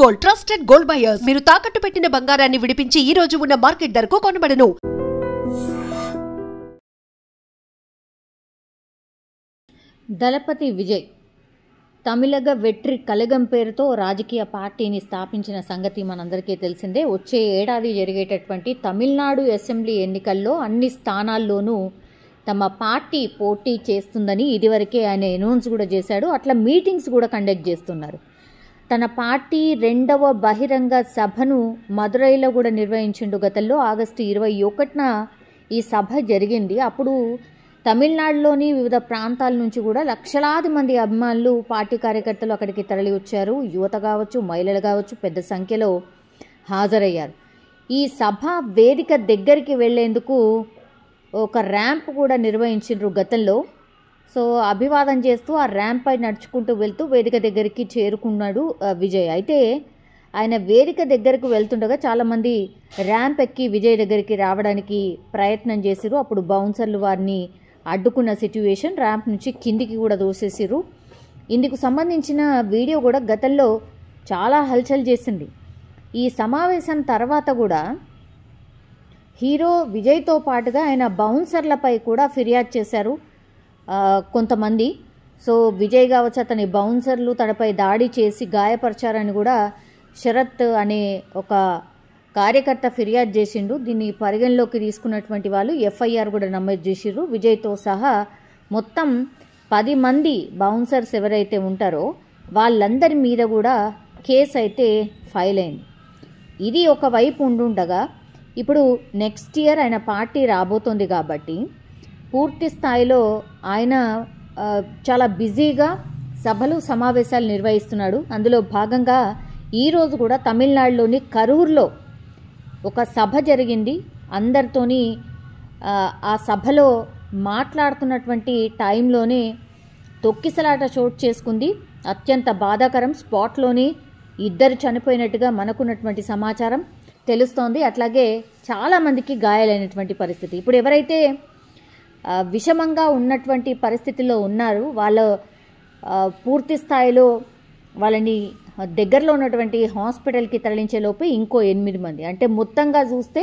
Gold trusted gold buyers మీరు తాకట్టు పెట్టిన బంగారాన్ని విడిపించి ఈ రోజు ఉన్న మార్కెట్ ధరకు కొనబడను. దళపతి విజయ్ తమిళగ వెట్రి కలగం పేరుతో రాజకీయ పార్టీని స్థాపించిన సంగతి మనందరికీ తెలిసిందే. వచ్చే ఏడాది జరిగేటటువంటి తమిళనాడు అసెంబ్లీ ఎన్నికల్లో అన్ని స్థానాల్లోనూ తమ పార్టీ పోటీ చేస్తుందని ఇదివరకే ఆయన అనౌన్స్ కూడా చేశాడు. అట్లా మీటింగ్స్ కూడా కండక్ట్ చేస్తున్నారు. తన పార్టీ 2వ బహిరంగ సభను మదురైలో కూడా నిర్వహించిండు. గతంలో ఆగస్టు 21న ఈ సభ జరిగింది. అప్పుడు తమిళనాడులోని వివిధ ప్రాంతాల నుంచి కూడా లక్షలాది మంది అభిమానులు, పార్టీ కార్యకర్తలు అక్కడికి తరలి వచ్చారు. యువత కావచ్చు, మహిళలు కావచ్చు, పెద్ద సంఖ్యలో హాజరయ్యారు. ఈ సభ వేదిక దగ్గరికి వెళ్లేందుకు ఒక ర్యాంప్ కూడా నిర్వహించిండ్రు గతంలో. సో అభివాదం చేస్తూ ఆ ర్యాంప్ పై నడుచుకుంటూ వెళ్తూ వేదిక దగ్గరికి చేరుకున్నాడు విజయ్. అయితే ఆయన వేదిక దగ్గరకు వెళ్తుండగా చాలామంది ర్యాంప్ ఎక్కి విజయ్ దగ్గరికి రావడానికి ప్రయత్నం చేసిరు. అప్పుడు బౌన్సర్లు వారిని అడ్డుకున్న సిట్యువేషన్, ర్యాంప్ నుంచి కిందికి కూడా దోసేసిరు. ఇందుకు సంబంధించిన వీడియో కూడా గతంలో చాలా హల్చల్ చేసింది. ఈ సమావేశం తర్వాత కూడా హీరో విజయ్తో పాటుగా ఆయన బౌన్సర్లపై కూడా ఫిర్యాదు చేశారు కొంతమంది. సో విజయ్ కావచ్చు, అతని బౌన్సర్లు తనపై దాడి చేసి గాయపరిచారని కూడా శరత్ అనే ఒక కార్యకర్త ఫిర్యాదు చేసిండు. దీన్ని పరిగణలోకి తీసుకున్నటువంటి వాళ్ళు ఎఫ్ఐఆర్ కూడా నమోదు చేసిర్రు. విజయ్తో సహా మొత్తం 10 మంది బౌన్సర్స్ ఎవరైతే ఉంటారో వాళ్ళందరి మీద కూడా కేసు అయితే ఫైల్ అయింది. ఇది ఒకవైపు ఉండుండగా ఇప్పుడు నెక్స్ట్ ఇయర్ ఆయన పార్టీ రాబోతోంది కాబట్టి పూర్తి స్థాయిలో ఆయన చాలా బిజీగా సభలు, సమావేశాలు నిర్వహిస్తున్నాడు. అందులో భాగంగా ఈరోజు కూడా తమిళనాడులోని కరూర్లో ఒక సభ జరిగింది. అందరితోని ఆ సభలో మాట్లాడుతున్నటువంటి టైంలోనే తొక్కిసలాట చోటు చేసుకుంది. అత్యంత బాధాకరం. స్పాట్లోని 2 చనిపోయినట్టుగా మనకున్నటువంటి సమాచారం తెలుస్తోంది. అట్లాగే చాలామందికి గాయాలైనటువంటి పరిస్థితి. ఇప్పుడు ఎవరైతే విషమంగా ఉన్నటువంటి పరిస్థితిలో ఉన్నారు వాళ్ళ పూర్తి స్థాయిలో వాళ్ళని దగ్గరలో ఉన్నటువంటి హాస్పిటల్కి తరలించే లోపే ఇంకో 8 మంది, అంటే మొత్తంగా చూస్తే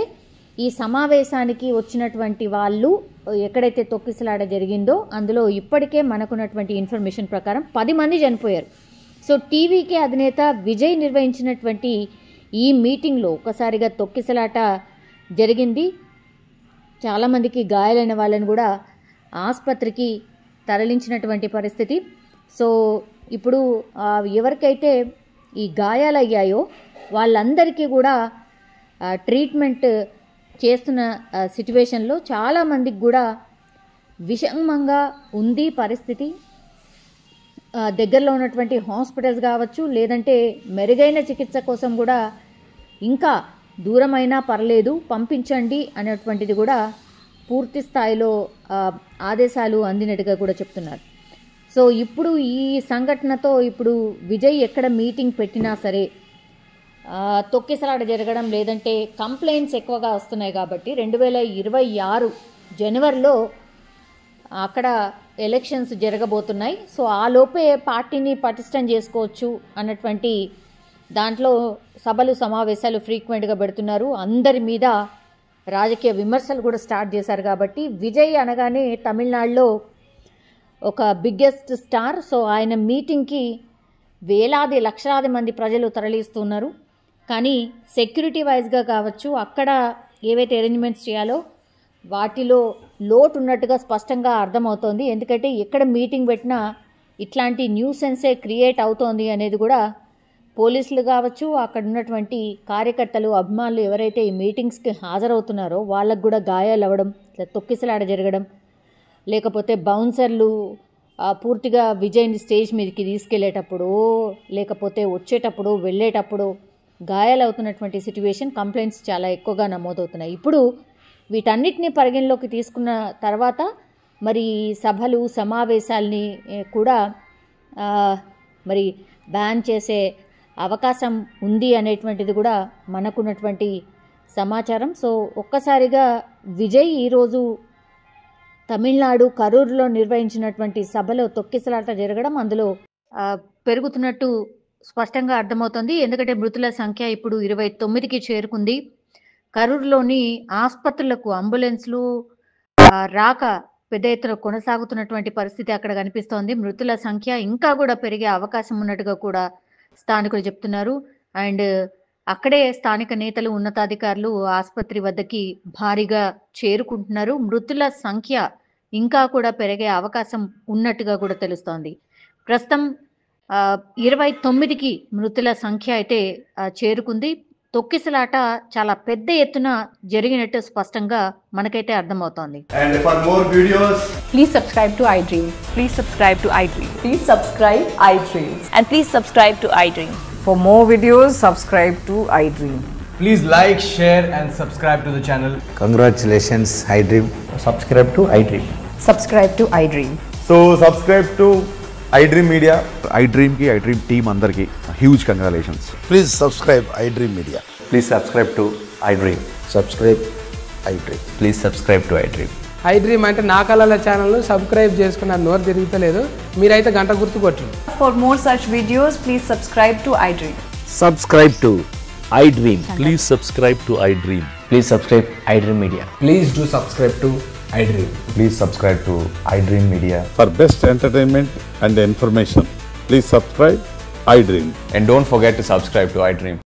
ఈ సమావేశానికి వచ్చినటువంటి వాళ్ళు ఎక్కడైతే తొక్కిసలాట జరిగిందో అందులో ఇప్పటికే మనకున్నటువంటి ఇన్ఫర్మేషన్ ప్రకారం 10 మంది చనిపోయారు. సో టీవీకే అధినేత విజయ్ నిర్వహించినటువంటి ఈ మీటింగ్లో ఒక్కసారిగా తొక్కిసలాట జరిగింది. చాలామందికి గాయాలైన వాళ్ళని కూడా ఆసుపత్రికి తరలించినటువంటి పరిస్థితి. సో ఇప్పుడు ఎవరికైతే ఈ గాయాలయ్యాయో వాళ్ళందరికీ కూడా ట్రీట్మెంట్ చేస్తున్న సిట్యువేషన్లో చాలామందికి కూడా విషమంగా ఉంది పరిస్థితి. దగ్గరలో ఉన్నటువంటి హాస్పిటల్స్ కావచ్చు, లేదంటే మెరుగైన చికిత్స కోసం కూడా ఇంకా దూరమైనా పర్లేదు పంపించండి అనేటువంటిది కూడా పూర్తి స్థాయిలో ఆదేశాలు అందినట్టుగా కూడా చెప్తున్నారు. సో ఇప్పుడు ఈ సంఘటనతో ఇప్పుడు విజయ్ ఎక్కడ మీటింగ్ పెట్టినా సరే తొక్కిసలాట జరగడం, లేదంటే కంప్లైంట్స్ ఎక్కువగా వస్తున్నాయి కాబట్టి 2026 జనవరిలో అక్కడ ఎలక్షన్స్ జరగబోతున్నాయి. సో ఆ లోపే పార్టీని పటిష్టం చేసుకోవచ్చు అన్నటువంటి దాంట్లో సభలు, సమావేశాలు ఫ్రీక్వెంట్గా పెడుతున్నారు. అందరి మీద రాజకీయ విమర్శలు కూడా స్టార్ట్ చేశారు. కాబట్టి విజయ్ అనగానే తమిళనాడులో ఒక బిగ్గెస్ట్ స్టార్. సో ఆయన మీటింగ్కి వేలాది, లక్షలాది మంది ప్రజలు తరలిస్తున్నారు. కానీ సెక్యూరిటీ వైజ్గా కావచ్చు, అక్కడ ఏవైతే అరేంజ్మెంట్స్ చేయాలో వాటిలో లోటు ఉన్నట్టుగా స్పష్టంగా అర్థమవుతోంది. ఎందుకంటే ఎక్కడ మీటింగ్ పెట్టినా ఇట్లాంటి న్యూసెన్సే క్రియేట్ అవుతోంది అనేది కూడా పోలీసులు కావచ్చు, అక్కడ ఉన్నటువంటి కార్యకర్తలు, అభిమానులు ఎవరైతే ఈ మీటింగ్స్కి హాజరవుతున్నారో వాళ్ళకు కూడా గాయాలు అవ్వడం, తొక్కిసలాట జరగడం, లేకపోతే బౌన్సర్లు పూర్తిగా విజయ్ని స్టేజ్ మీదకి తీసుకెళ్లేటప్పుడు, లేకపోతే వచ్చేటప్పుడు, వెళ్ళేటప్పుడు గాయాలవుతున్నటువంటి సిట్యువేషన్, కంప్లైంట్స్ చాలా ఎక్కువగా నమోదవుతున్నాయి. ఇప్పుడు వీటన్నిటిని పరిగణలోకి తీసుకున్న తర్వాత మరి సభలు, సమావేశాలని కూడా మరి బ్యాన్ చేసే అవకాశం ఉంది అనేటువంటిది కూడా మనకున్నటువంటి సమాచారం. సో ఒక్కసారిగా విజయ్ ఈరోజు తమిళనాడు కరూరులో నిర్వహించినటువంటి సభలో తొక్కిసలాట జరగడం, అందులో పెరుగుతున్నట్టు స్పష్టంగా అర్థమవుతోంది. ఎందుకంటే మృతుల సంఖ్య ఇప్పుడు 29కి చేరుకుంది. కరూరులోని ఆస్పత్రులకు అంబులెన్స్‌లు రాక పెద్ద ఎత్తున కొనసాగుతున్నటువంటి పరిస్థితి అక్కడ కనిపిస్తోంది. మృతుల సంఖ్య ఇంకా కూడా పెరిగే అవకాశం ఉన్నట్టుగా కూడా స్థానికులు చెప్తున్నారు. అండ్ అక్కడే స్థానిక నేతలు, ఉన్నతాధికారులు ఆసుపత్రి వద్దకి భారీగా చేరుకుంటున్నారు. మృతుల సంఖ్య ఇంకా కూడా పెరిగే అవకాశం ఉన్నట్టుగా కూడా తెలుస్తోంది. ప్రస్తుతం 29కి మృతుల సంఖ్య అయితే చేరుకుంది. తొక్కిసలాట చాలా పెద్ద ఎత్తున జరిగినట్టు స్పష్టంగా మనకైతే అర్థమవుతోంది. And for more videos, Please subscribe to iDream. Please subscribe to iDream. Please subscribe iDream. And please subscribe to iDream. For more videos, subscribe to iDream. please like, share and subscribe to the channel. Congratulations, iDream. Subscribe to iDream. Subscribe to iDream. So subscribe to iDream Media. iDream ki iDream team andarki huge congratulations. Please subscribe iDream Media. Please subscribe to iDream. Subscribe iDream. Please subscribe to iDream. iDream అంటే నా కళల ఛానల్ను subscribe చేసుకున్న నోరు తిరుగుతలేదు. మీరైతే గంట గుర్తు కొట్టండి. For more such videos, please subscribe to iDream. Subscribe to iDream. Please subscribe to iDream. Please subscribe iDream Media. Please do subscribe to iDream. Please subscribe to iDream Media. For best entertainment and information, please subscribe iDream. And don't forget to subscribe to iDream.